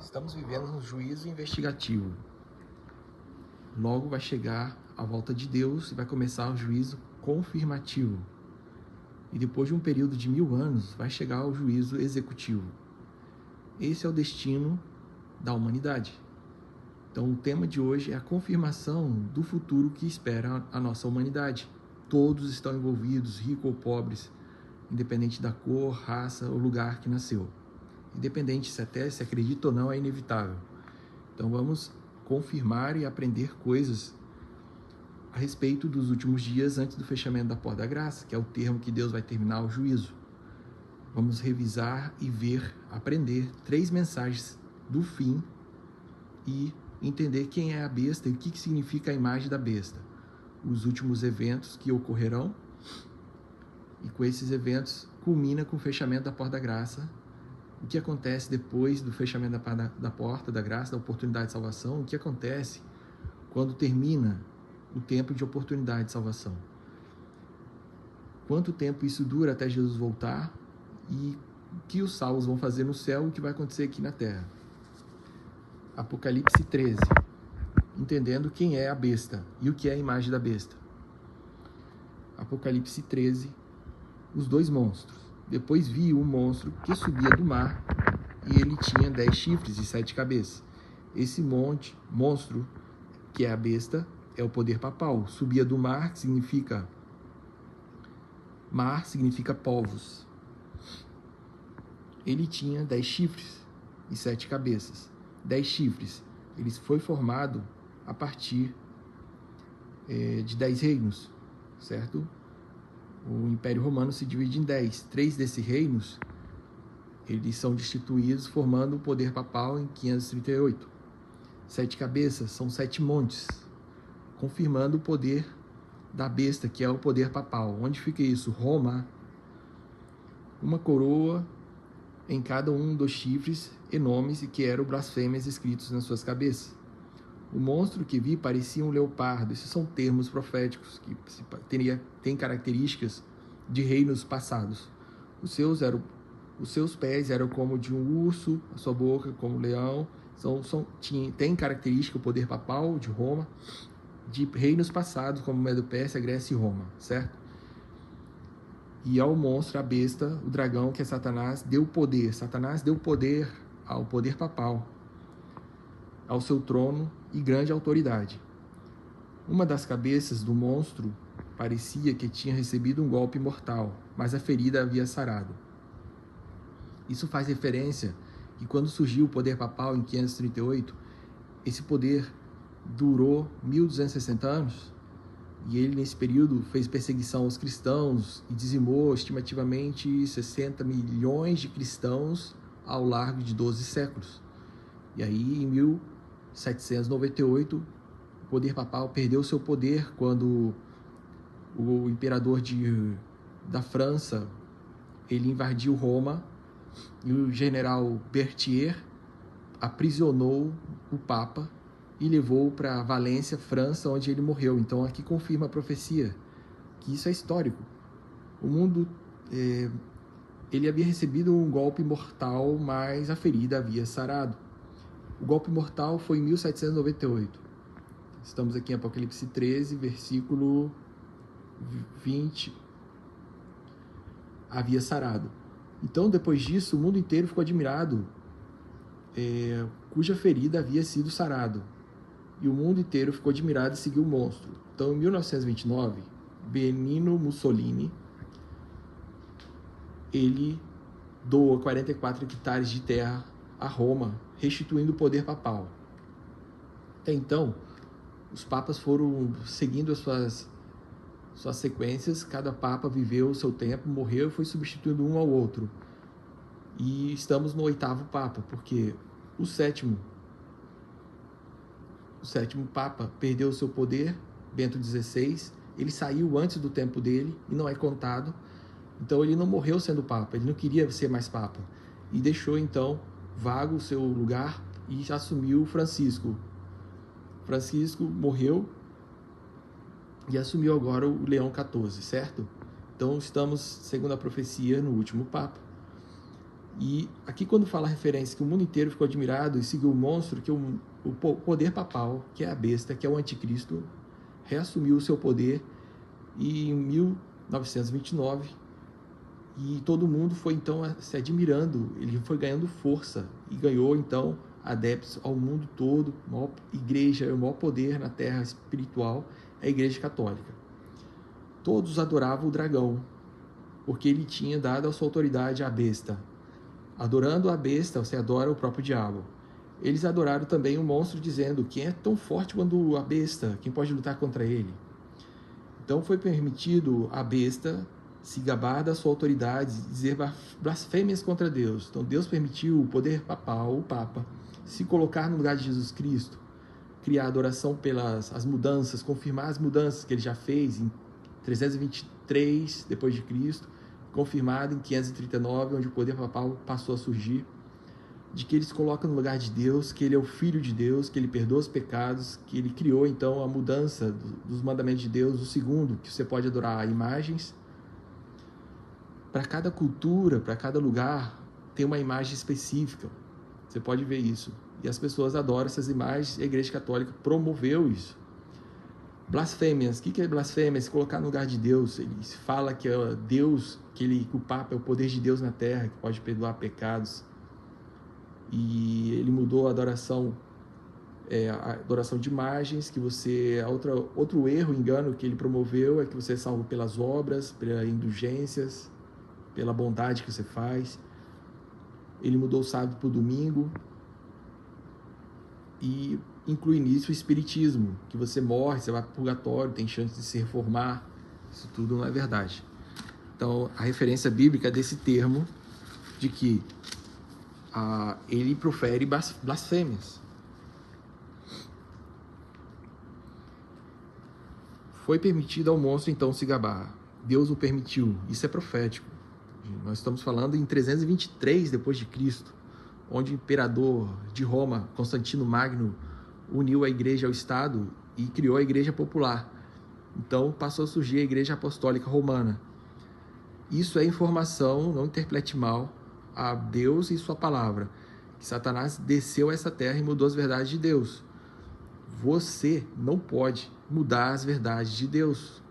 Estamos vivendo um juízo investigativo. Logo vai chegar a volta de Deus e vai começar o juízo confirmativo. E depois de um período de 1000 anos, vai chegar o juízo executivo. Esse é o destino da humanidade. Então, o tema de hoje é a confirmação do futuro que espera a nossa humanidade. Todos estão envolvidos, ricos ou pobres, independente da cor, raça ou lugar que nasceu. Independente se até se acredita ou não, é inevitável. Então, vamos confirmar e aprender coisas a respeito dos últimos dias antes do fechamento da porta da graça, que é o termo que Deus vai terminar o juízo. Vamos revisar e ver, aprender 3 mensagens do fim e entender quem é a besta e o que significa a imagem da besta. Os últimos eventos que ocorrerão, e com esses eventos culmina com o fechamento da porta da graça. O que acontece depois do fechamento da porta da graça, da oportunidade de salvação? O que acontece quando termina o tempo de oportunidade de salvação? Quanto tempo isso dura até Jesus voltar? E o que os salvos vão fazer no céu e o que vai acontecer aqui na terra? Apocalipse 13. Entendendo quem é a besta e o que é a imagem da besta. Apocalipse 13. Os 2 monstros. Depois vi um monstro que subia do mar e ele tinha 10 chifres e 7 cabeças. Esse monstro, que é a besta, é o poder papal. Subia do mar, que significa mar, significa povos. Ele tinha 10 chifres e 7 cabeças. 10 chifres. Ele foi formado a partir de 10 reinos, certo? O Império Romano se divide em 10. 3 desses reinos, eles são destituídos, formando o poder papal em 538. 7 cabeças são 7 montes, confirmando o poder da besta, que é o poder papal. Onde fica isso? Roma. Uma coroa em cada um dos chifres e nomes, e que eram blasfêmias escritos nas suas cabeças. O monstro que vi parecia um leopardo. Esses são termos proféticos que têm características de reinos passados. Os seus pés eram como de um urso, a sua boca como um leão. Tem característica, o poder papal de Roma, de reinos passados como Medo-Pérsia, Grécia e Roma, certo? E ao monstro, a besta, o dragão, que é Satanás, deu poder. Satanás deu poder ao poder papal, ao seu trono e grande autoridade. Uma das cabeças do monstro parecia que tinha recebido um golpe mortal, mas a ferida havia sarado. Isso faz referência que quando surgiu o poder papal em 538, esse poder durou 1260 anos, e ele nesse período fez perseguição aos cristãos e dizimou estimativamente 60 milhões de cristãos ao largo de 12 séculos. E aí em 1798 o poder papal perdeu seu poder quando o imperador da França ele invadiu Roma e o general Berthier aprisionou o Papa e levou para Valência, França, onde ele morreu. Então aqui confirma a profecia que isso é histórico. O mundo ele havia recebido um golpe mortal, mas a ferida havia sarado. O golpe mortal foi em 1798. Estamos aqui em Apocalipse 13, versículo 20. Havia sarado. Então, depois disso, o mundo inteiro ficou admirado, cuja ferida havia sido sarado. E o mundo inteiro ficou admirado e seguiu o monstro. Então, em 1929, Benito Mussolini, ele doa 44 hectares de terra a Roma, restituindo o poder papal. Até então, os papas foram seguindo as suas sequências, cada papa viveu o seu tempo, morreu e foi substituindo um ao outro. E estamos no 8º papa, porque o sétimo papa perdeu o seu poder, Bento XVI, ele saiu antes do tempo dele e não é contado, então ele não morreu sendo papa, ele não queria ser mais papa, e deixou então vago o seu lugar e assumiu Francisco. Francisco morreu e assumiu agora o Leão XIV, certo? Então estamos, segundo a profecia, no último papa. E aqui, quando fala a referência que o mundo inteiro ficou admirado e seguiu o monstro, que o poder papal, que é a besta, que é o anticristo, reassumiu o seu poder e em 1929, e todo mundo foi então se admirando, ele foi ganhando força e ganhou então adeptos ao mundo todo. A maior igreja, o maior poder na terra espiritual é a Igreja Católica. Todos adoravam o dragão, porque ele tinha dado a sua autoridade à besta. Adorando a besta, você adora o próprio diabo. Eles adoraram também o monstro, dizendo: quem é tão forte quanto a besta? Quem pode lutar contra ele? Então foi permitido a besta se gabar da sua autoridade, dizer blasfêmias contra Deus. Então Deus permitiu o poder papal, o Papa, se colocar no lugar de Jesus Cristo, criar adoração pelas as mudanças, confirmar as mudanças que ele já fez em 323 depois de Cristo, confirmado em 539, onde o poder papal passou a surgir, de que ele se coloca no lugar de Deus, que ele é o Filho de Deus, que ele perdoa os pecados, que ele criou então a mudança dos mandamentos de Deus. O segundo, que você pode adorar imagens. Para cada cultura, para cada lugar, tem uma imagem específica. Você pode ver isso. E as pessoas adoram essas imagens, e a Igreja Católica promoveu isso. Blasfêmias. O que é blasfêmia? Se colocar no lugar de Deus. Ele fala que é Deus, que o Papa é o poder de Deus na terra, que pode perdoar pecados. E ele mudou a adoração de imagens, que você... Outro erro, engano que ele promoveu é que você é salvo pelas obras, pelas indulgências, pela bondade que você faz. Ele mudou o sábado para o domingo e inclui nisso o espiritismo, que você morre, você vai para o purgatório, tem chance de se reformar. Isso tudo não é verdade. Então, a referência bíblica desse termo, de que ele profere blasfêmias. Foi permitido ao monstro então se gabar. Deus o permitiu. Isso é profético. Nós estamos falando em 323 depois de Cristo, onde o imperador de Roma, Constantino Magno, uniu a igreja ao Estado e criou a Igreja Popular. Então passou a surgir a Igreja Apostólica Romana. Isso é informação, não interprete mal, a Deus e sua palavra, que Satanás desceu a essa terra e mudou as verdades de Deus. Você não pode mudar as verdades de Deus.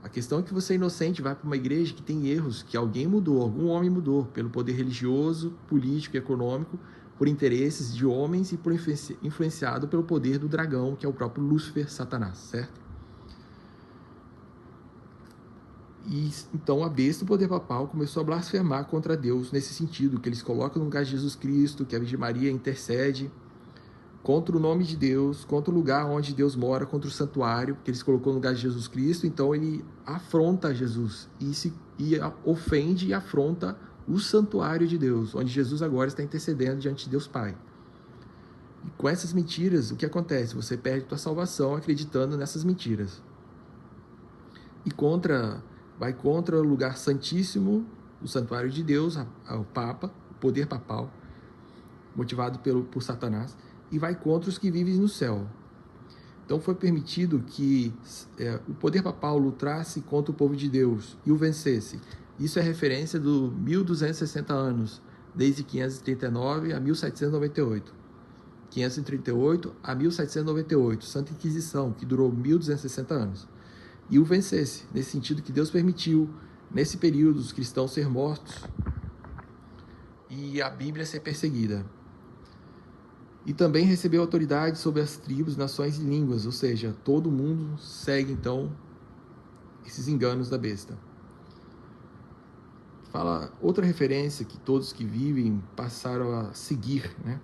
A questão é que você é inocente, vai para uma igreja que tem erros, que alguém mudou, algum homem mudou, pelo poder religioso, político e econômico, por interesses de homens e por influenciado pelo poder do dragão, que é o próprio Lúcifer, Satanás, certo? E então a besta, o poder papal, começou a blasfemar contra Deus nesse sentido, que eles colocam no lugar de Jesus Cristo, que a Virgem Maria intercede contra o nome de Deus, contra o lugar onde Deus mora, contra o santuário, que eles colocou no lugar de Jesus Cristo. Então ele afronta Jesus e ofende e afronta o santuário de Deus, onde Jesus agora está intercedendo diante de Deus Pai. E com essas mentiras, o que acontece? Você perde a sua salvação acreditando nessas mentiras. E vai contra o lugar santíssimo, o santuário de Deus, o Papa, o poder papal, motivado por Satanás, e vai contra os que vivem no céu. Então foi permitido que o poder papal lutasse contra o povo de Deus e o vencesse. Isso é referência do 1260 anos, desde 539 a 1798. 538 a 1798, Santa Inquisição, que durou 1260 anos. E o vencesse, nesse sentido que Deus permitiu, nesse período, os cristãos ser mortos e a Bíblia ser perseguida. E também recebeu autoridade sobre as tribos, nações e línguas, ou seja, todo mundo segue então esses enganos da besta. Fala outra referência que todos que vivem passaram a seguir, né?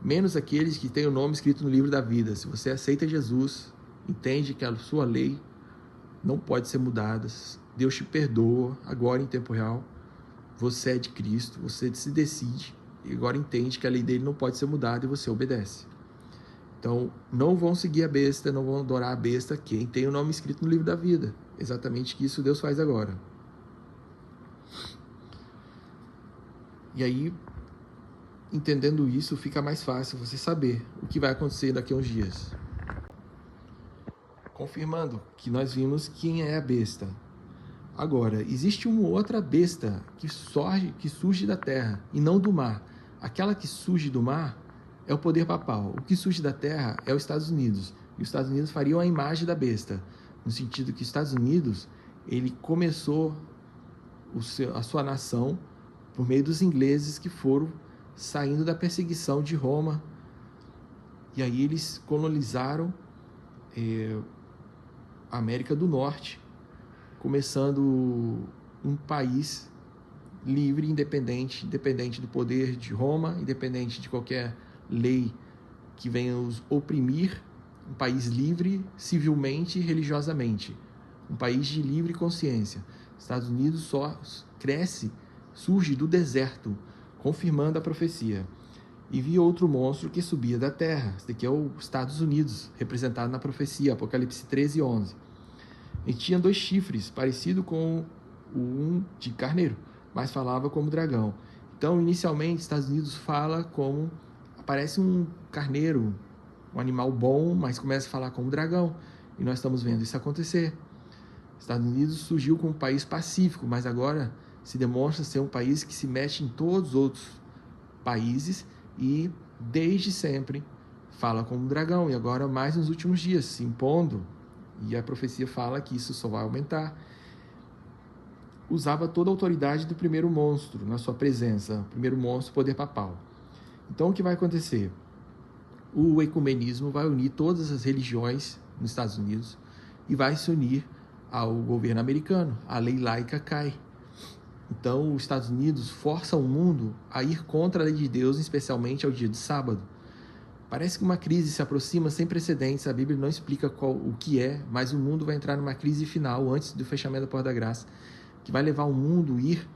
Menos aqueles que têm o nome escrito no livro da vida. Se você aceita Jesus, entende que a sua lei não pode ser mudada, Deus te perdoa agora em tempo real, você é de Cristo, você se decide e agora entende que a lei dele não pode ser mudada e você obedece. Então, não vão seguir a besta, não vão adorar a besta quem tem o nome escrito no livro da vida. Exatamente isso Deus faz agora. E aí, entendendo isso, fica mais fácil você saber o que vai acontecer daqui a uns dias. Confirmando que nós vimos quem é a besta. Agora, existe uma outra besta que surge da terra e não do mar. Aquela que surge do mar é o poder papal. O que surge da terra é os Estados Unidos. E os Estados Unidos fariam a imagem da besta, no sentido que os Estados Unidos, ele começou a sua nação por meio dos ingleses que foram saindo da perseguição de Roma. E aí eles colonizaram a América do Norte, começando um país livre, independente do poder de Roma, independente de qualquer lei que venha os oprimir, um país livre civilmente e religiosamente, um país de livre consciência. Estados Unidos só surge do deserto, confirmando a profecia. E vi outro monstro que subia da terra. Esse daqui é os Estados Unidos, representado na profecia, Apocalipse 13:11. Ele tinha 2 chifres, parecido com um de carneiro, mas falava como dragão. Então, inicialmente, Estados Unidos parece um carneiro, um animal bom, mas começa a falar como dragão. E nós estamos vendo isso acontecer. Estados Unidos surgiu como um país pacífico, mas agora se demonstra ser um país que se mexe em todos os outros países e, desde sempre, fala como um dragão. E agora, mais nos últimos dias, se impondo, e a profecia fala que isso só vai aumentar. Usava toda a autoridade do primeiro monstro na sua presença, o primeiro monstro, poder papal. Então, o que vai acontecer? O ecumenismo vai unir todas as religiões nos Estados Unidos e vai se unir ao governo americano. A lei laica cai. Então, os Estados Unidos forçam o mundo a ir contra a lei de Deus, especialmente ao dia de sábado. Parece que uma crise se aproxima sem precedentes. A Bíblia não explica o que é, mas o mundo vai entrar numa crise final, antes do fechamento da Porta da Graça, que vai levar o mundo a ir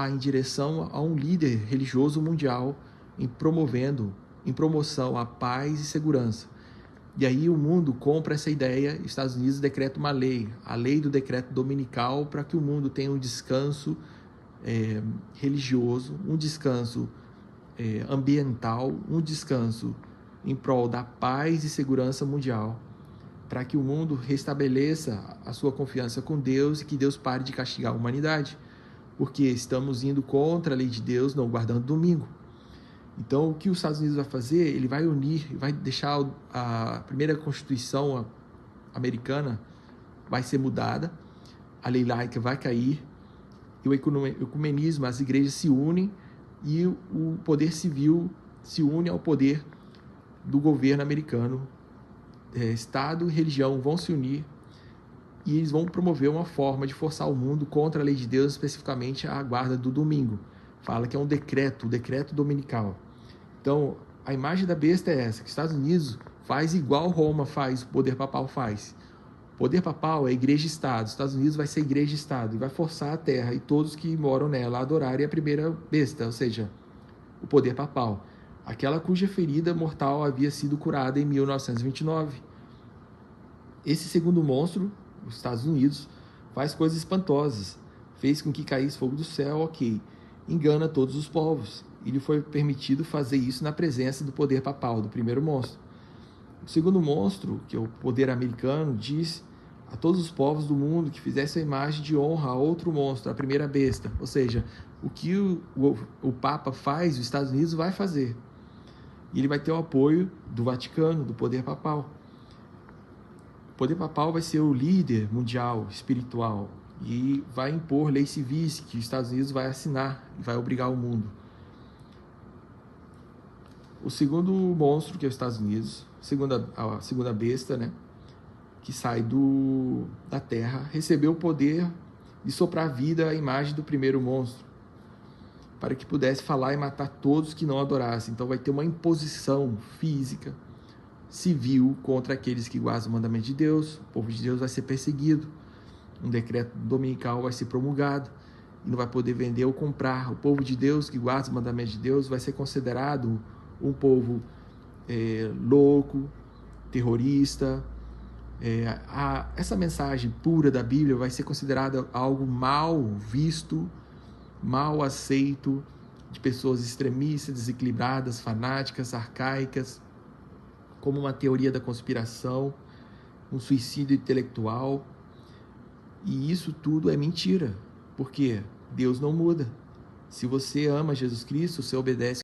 em direção a um líder religioso mundial em promoção à paz e segurança. E aí o mundo compra essa ideia, Estados Unidos decreta uma lei, a lei do decreto dominical, para que o mundo tenha um descanso religioso, um descanso ambiental, um descanso em prol da paz e segurança mundial, para que o mundo restabeleça a sua confiança com Deus e que Deus pare de castigar a humanidade, porque estamos indo contra a lei de Deus, não guardando domingo. Então, o que os Estados Unidos vai fazer? Ele vai unir, vai deixar a primeira Constituição americana vai ser mudada, a lei laica vai cair, e o ecumenismo, as igrejas se unem e o poder civil se une ao poder do governo americano. Estado e religião vão se unir e eles vão promover uma forma de forçar o mundo contra a lei de Deus, especificamente a guarda do domingo. Fala que é um decreto, o decreto dominical. Então, a imagem da besta é essa, que os Estados Unidos faz igual Roma faz, o poder papal faz. O poder papal é igreja-estado, os Estados Unidos vai ser igreja-estado e vai forçar a terra e todos que moram nela a adorarem a primeira besta, ou seja, o poder papal, aquela cuja ferida mortal havia sido curada em 1929. Esse segundo monstro, os Estados Unidos, faz coisas espantosas, fez com que caísse fogo do céu, ok, engana todos os povos. E lhe foi permitido fazer isso na presença do poder papal, do primeiro monstro. O segundo monstro, que é o poder americano, diz a todos os povos do mundo que fizessem a imagem de honra a outro monstro, a primeira besta. Ou seja, o que o Papa faz, os Estados Unidos vai fazer. E ele vai ter o apoio do Vaticano, do poder papal. O poder papal vai ser o líder mundial, espiritual, e vai impor leis civis que os Estados Unidos vai assinar e vai obrigar o mundo. O segundo monstro, que é os Estados Unidos, a segunda besta, né, que sai da terra, recebeu o poder de soprar vida à imagem do primeiro monstro, para que pudesse falar e matar todos que não adorassem. Então vai ter uma imposição física, civil, contra aqueles que guardam o mandamento de Deus. O povo de Deus vai ser perseguido. Um decreto dominical vai ser promulgado e não vai poder vender ou comprar. O povo de Deus que guarda os mandamentos de Deus vai ser considerado um povo louco, terrorista. Essa mensagem pura da Bíblia vai ser considerada algo mal visto, mal aceito, de pessoas extremistas, desequilibradas, fanáticas, arcaicas, como uma teoria da conspiração, um suicídio intelectual. E isso tudo é mentira, porque Deus não muda. Se você ama Jesus Cristo, você obedece